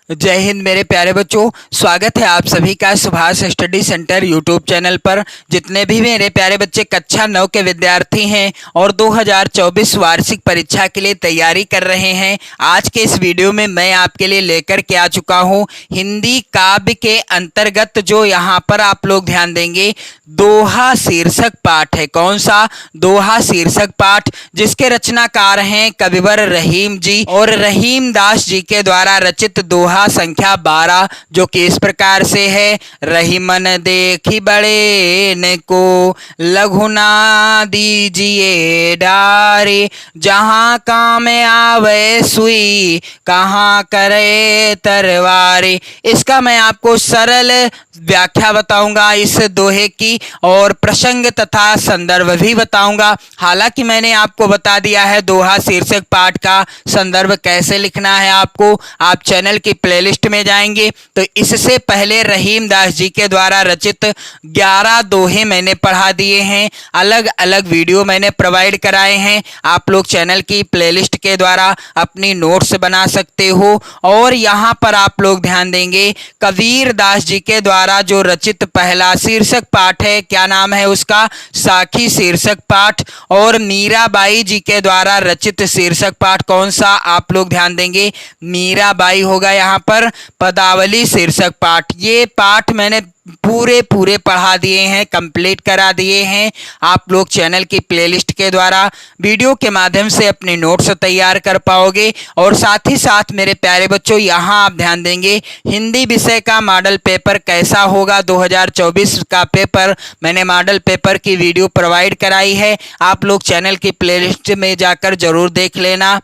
जय हिंद मेरे प्यारे बच्चों। स्वागत है आप सभी का Subhash study centre YouTube channel पर। जितने भी मेरे प्यारे बच्चे कक्षा 9 के विद्यार्थी हैं और 2024 वार्षिक परीक्षा के लिए तैयारी कर रहे हैं, आज के इस वीडियो में मैं आपके लिए लेकर के आ चुका हूं हिंदी काव्य के अंतर्गत जो यहाँ पर आप लोग ध्यान देंगे दोहा शीर्षक पाठ है। कौन सा? दोहा शीर्षक पाठ, जिसके रचनाकार हैं कविवर रहीम जी और रहीम दास जी के द्वारा रचित दोहा संख्या 12, जो कि इस प्रकार से है। रहीमन देखी बड़े न को लघु ना दीजिए डारे, जहाँ काम आवे सुई कहाँ करे तरवारे। इसका मैं आपको सरल व्याख्या बताऊंगा इस दोहे की और प्रसंग तथा संदर्भ भी बताऊंगा। हालांकि मैंने आपको बता दिया है दोहा शीर्षक पाठ का संदर्भ कैसे लिखना है आपको। आप चैनल की प्लेलिस्ट में जाएंगे तो इससे पहले रहीम दास जी के द्वारा रचित 11 दोहे मैंने पढ़ा दिए हैं, अलग अलग वीडियो मैंने प्रोवाइड कराए हैं। आप लोग चैनल की प्लेलिस्ट के द्वारा अपनी नोट्स बना सकते हो। और यहाँ पर आप लोग ध्यान देंगे कबीर दास जी के द्वारा जो रचित पहला शीर्षक पाठ है, क्या नाम है उसका? साखी शीर्षक पाठ। और मीराबाई जी के द्वारा रचित शीर्षक पाठ कौन सा? आप लोग ध्यान देंगे मीराबाई होगा यहाँ पर पदावली शीर्षक पाठ। ये पाठ मैंने पूरे पढ़ा दिए हैं, कंप्लीट करा दिए हैं। आप लोग चैनल की प्लेलिस्ट के द्वारा वीडियो के माध्यम से अपने नोट्स तैयार कर पाओगे। और साथ ही साथ मेरे प्यारे बच्चों यहाँ आप ध्यान देंगे हिंदी विषय का मॉडल पेपर कैसा होगा 2024 का पेपर, मैंने मॉडल पेपर की वीडियो प्रोवाइड कराई है। आप लोग चैनल की प्लेलिस्ट में जाकर जरूर देख लेना।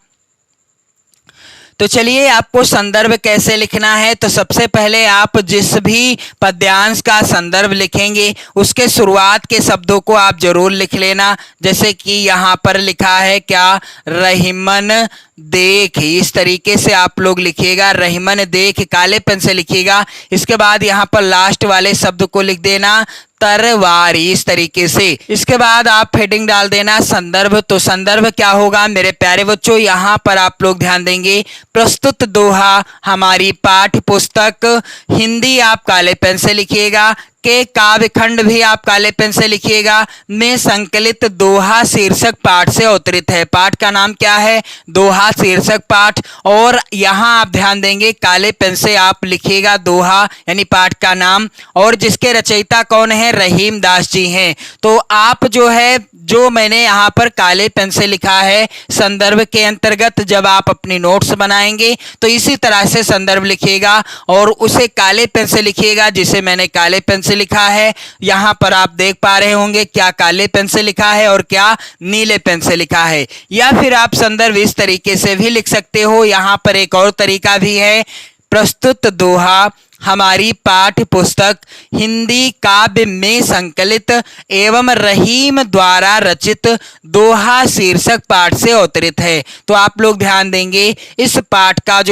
तो चलिए आपको संदर्भ कैसे लिखना है। तो सबसे पहले आप जिस भी पद्यांश का संदर्भ लिखेंगे उसके शुरुआत के शब्दों को आप जरूर लिख लेना। जैसे कि यहाँ पर लिखा है क्या? रहीमन देख, इस तरीके से आप लोग लिखिएगा। रहीमन देख काले पेन से लिखिएगा। इसके बाद यहाँ पर लास्ट वाले शब्द को लिख देना तरवारी, इस तरीके से। इसके बाद आप हेडिंग डाल देना संदर्भ। तो संदर्भ क्या होगा मेरे प्यारे बच्चों? यहाँ पर आप लोग ध्यान देंगे प्रस्तुत दोहा हमारी पाठ्य पुस्तक हिंदी आप काले पेन से लिखिएगा, के काव्य खंड भी आप काले पेन से लिखिएगा, में संकलित दोहा शीर्षक पाठ से अवतरित है। पाठ का नाम क्या है? दोहा शीर्षक पाठ। और यहाँ आप ध्यान देंगे काले पेन से आप लिखिएगा दोहा यानी पाठ का नाम, और जिसके रचयिता कौन है? रहीम दास जी हैं। तो आप जो मैंने यहाँ पर काले पेन से लिखा है संदर्भ के अंतर्गत जब आप अपनी नोट्स बनाएंगे तो इसी तरह से संदर्भ लिखिएगा और उसे काले पेन से लिखिएगा जिसे मैंने काले पेन से लिखा है। यहाँ पर आप देख पा रहे होंगे क्या काले पेन से लिखा है और क्या नीले पेन से लिखा है। या फिर आप संदर्भ इस तरीके से भी लिख सकते हो। यहाँ पर एक और तरीका भी है, प्रस्तुत दोहा हमारी पाठ्य पुस्तक हिंदी काव्य में संकलित एवं रहीम द्वारा रचित दोहा शीर्षक पाठ से अवतरित है। तो आप लोग ध्यान देंगे इस पाठ का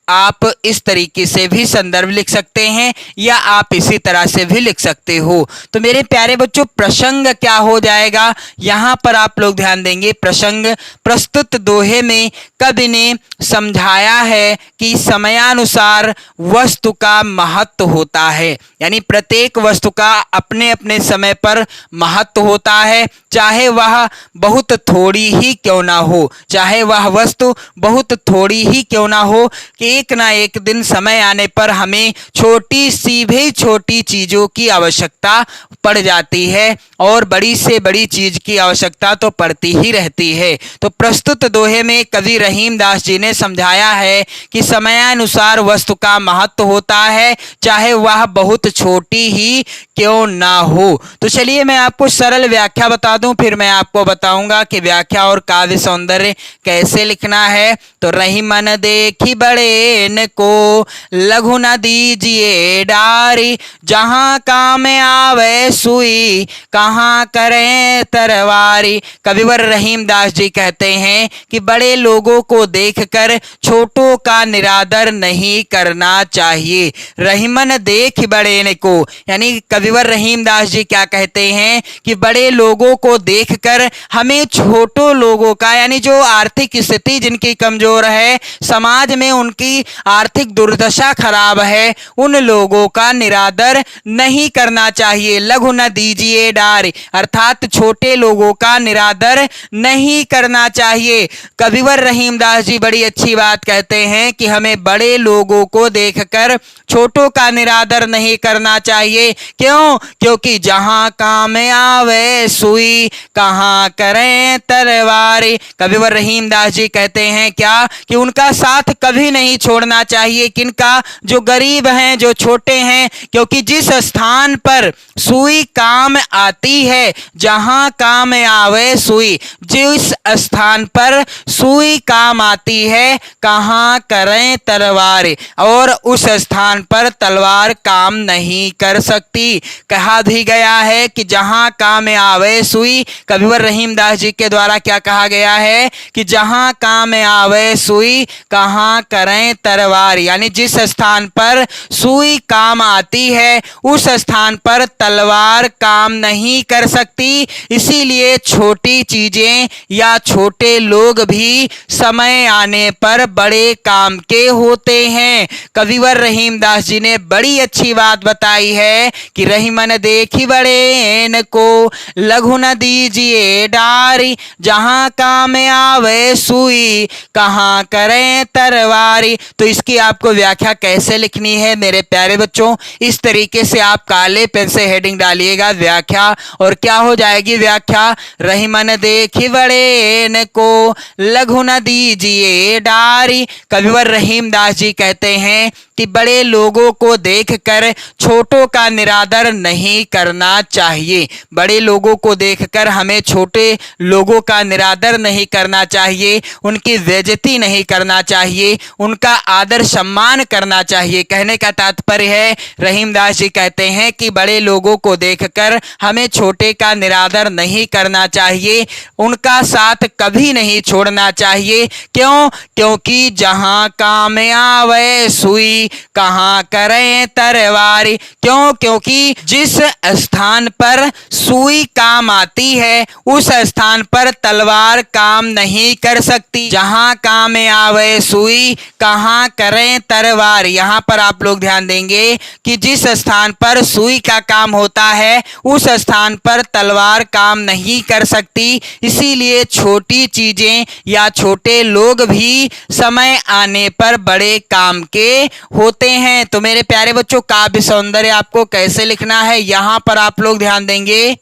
आप इस तरीके से भी संदर्भ लिख सकते हैं या आप इसी तरह से भी लिख सकते हो। तो मेरे प्यारे बच्चों प्रसंग क्या हो जाएगा? यहाँ पर आप लोग ध्यान देंगे प्रसंग, प्रस्तुत दोहे में कवि ने समझाया है कि समयानुसार वस्तु का महत्व होता है, यानी प्रत्येक वस्तु का अपने अपने समय पर महत्व होता है, चाहे वह बहुत थोड़ी ही क्यों ना हो, चाहे वह वस्तु बहुत थोड़ी ही क्यों ना हो, कि एक ना एक दिन समय आने पर हमें छोटी सी भी छोटी चीजों की आवश्यकता पड़ जाती है और बड़ी से बड़ी चीज की आवश्यकता तो पड़ती ही रहती है। तो प्रस्तुत दोहे में कवि रहीम दास जी ने समझाया है कि समयानुसार वस्तु का महत्व होता है, चाहे वह बहुत छोटी ही क्यों ना हो। तो चलिए मैं आपको सरल व्याख्या बता दूं, फिर मैं आपको बताऊंगा कि व्याख्या और काव्य सौंदर्य कैसे लिखना है। तो रहीमन देखी बड़े न को लघु न दीजिए डारी, जहाँ काम आवे सुई कहाँ करें तरवारी। कविवर रहीम दास जी कहते हैं कि बड़े लोगों को देखकर छोटों का निरादर नहीं करना चाहिए। रहीमन देख बड़े न को, यानी कविवर रहीम दास जी क्या कहते हैं कि बड़े लोगों को देखकर हमें छोटों लोगों का, यानी जो आर्थिक स्थिति जिनकी कमजोर है, समाज में उनकी आर्थिक दुर्दशा खराब है, उन लोगों का निरादर नहीं करना चाहिए। लघु न दीजिए डार, अर्थात छोटे लोगों का निरादर नहीं करना चाहिए। कविवर रहीम दास जी बड़ी अच्छी बात कहते हैं कि हमें बड़े लोगों को देखकर छोटों का निरादर नहीं करना चाहिए। क्यों? क्योंकि जहां काम आवे सुई, कहां करें तलवारी। कविवर रहीम दास जी कहते हैं क्या कि उनका साथ कभी नहीं छोड़ना चाहिए। किनका? जो गरीब हैं, जो छोटे हैं। क्योंकि जिस स्थान पर सुई काम आती है, जहां काम आवे सुई, जिस स्थान पर सुई काम आती है, कहां करें तलवार, और उस स्थान पर तलवार काम नहीं कर सकती। कहा भी गया है कि जहां काम आवे सुई, कविवर रहीम दास जी के द्वारा क्या कहा गया है कि जहां काम आवे सुई, कहां करें तलवार, यानी जिस स्थान पर सुई काम आती है, उस स्थान पर तलवार काम नहीं कर सकती। इसीलिए छोटी चीजें या छोटे लोग भी समय आने पर बड़े काम के होते हैं। कविवर रहीम दास जी ने बड़ी अच्छी बात बताई है कि रहीमन देखी बड़े को, लघु न दीजिए डारी, जहां काम आवे सुई, कहां करें तरवारी। तो इसकी आपको व्याख्या कैसे लिखनी है मेरे प्यारे बच्चों, इस तरीके से आप काले पेन से हेडिंग डालिएगा व्याख्या, और क्या हो जाएगी व्याख्या? रहीमन देखी बड़े को, लघु न दीजिए डारी। कविवर रहीम दास जी कहते हैं कि बड़े लोगों को देखकर छोटों का निरादर नहीं करना चाहिए। बड़े लोगों को देखकर हमें छोटे लोगों का निरादर नहीं करना चाहिए, उनकी बेइज्जती नहीं करना चाहिए, उनका आदर सम्मान करना चाहिए। कहने का तात्पर्य है, रहीम दास जी कहते हैं कि बड़े लोगों को देखकर हमें छोटे का निरादर नहीं करना चाहिए, उनका साथ कभी नहीं छोड़ना चाहिए। क्यों? क्योंकि जहां काम आवे सुई, कहां करें तरवारी। क्यों? क्योंकि जिस स्थान पर सुई काम आती है, उस स्थान पर तलवार काम नहीं कर सकती। जहां काम आवे सुई, कहां करें तरवार। यहां पर आप लोग ध्यान देंगे कि जिस स्थान पर सुई का काम होता है, उस स्थान पर तलवार काम नहीं कर सकती। इसीलिए छोटी चीजें या छोटे लोग भी समय आने पर बड़े काम के होते हैं। तो मेरे प्यारे बच्चों, काव्य सौंदर्य आपको कैसे लिखना है, यहां पर आप लोग ध्यान देंगे।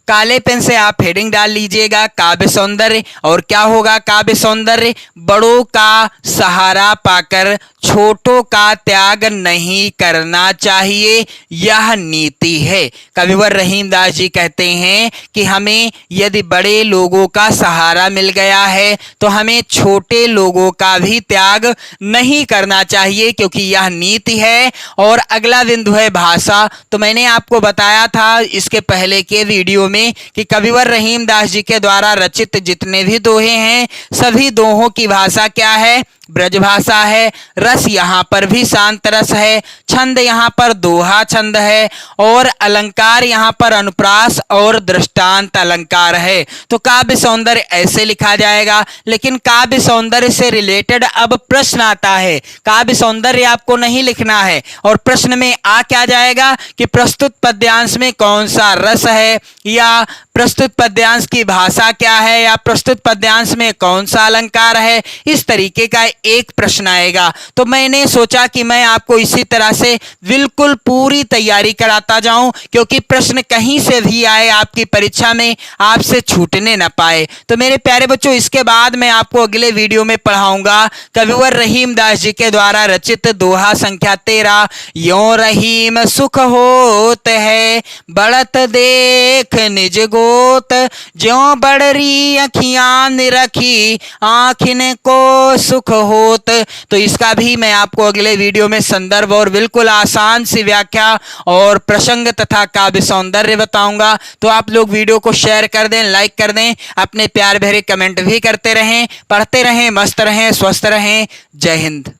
काले पेन से आप हेडिंग डाल लीजिएगा काव्य सौंदर्य, और क्या होगा काव्य सौंदर्य? बड़ों का सहारा पाकर छोटों का त्याग नहीं करना चाहिए, यह नीति है। कविवर रहीम दास जी कहते हैं कि हमें यदि बड़े लोगों का सहारा मिल गया है, तो हमें छोटे लोगों का भी त्याग नहीं करना चाहिए, क्योंकि यह नीति है। और अगला बिंदु है भाषा। तो मैंने आपको बताया था इसके पहले के वीडियो में कि कविवर रहीम दास जी के द्वारा रचित जितने भी दोहे हैं, सभी दोहों की भाषा क्या है? ब्रज भाषा है। रस यहाँ पर भी शांत रस है, छंद यहाँ पर दोहा छंद है, और अलंकार यहाँ पर अनुप्रास और दृष्टांत अलंकार है। तो काव्य सौंदर्य ऐसे लिखा जाएगा। लेकिन काव्य सौंदर्य से रिलेटेड अब प्रश्न आता है। काव्य सौंदर्य आपको नहीं लिखना है, और प्रश्न में आ क्या जाएगा कि प्रस्तुत पद्यांश में कौन सा रस है, या प्रस्तुत पद्यांश की भाषा क्या है, या प्रस्तुत पद्यांश में कौन सा अलंकार है। इस तरीके का एक प्रश्न आएगा। तो मैंने सोचा कि मैं आपको इसी तरह से बिल्कुल पूरी तैयारी कराता जाऊं, क्योंकि प्रश्न कहीं से भी आए आपकी परीक्षा में, आपसे छूटने न पाए। तो मेरे प्यारे बच्चों, इसके बाद मैं आपको अगले वीडियो में पढ़ाऊंगा कविवर रहीम दास जी के द्वारा रचित दोहा संख्या 13, यो रहीम सुख होत है बढ़त देख निज गोत, ज्यों बड़री अखियां निरखी आँखिन को सुख होत। तो इसका भी मैं आपको अगले वीडियो में संदर्भ और बिल्कुल आसान सी व्याख्या और प्रसंग तथा काव्य सौंदर्य बताऊंगा। तो आप लोग वीडियो को शेयर कर दें, लाइक कर दें, अपने प्यार भरे कमेंट भी करते रहें, पढ़ते रहें, मस्त रहें, स्वस्थ रहें। जय हिंद।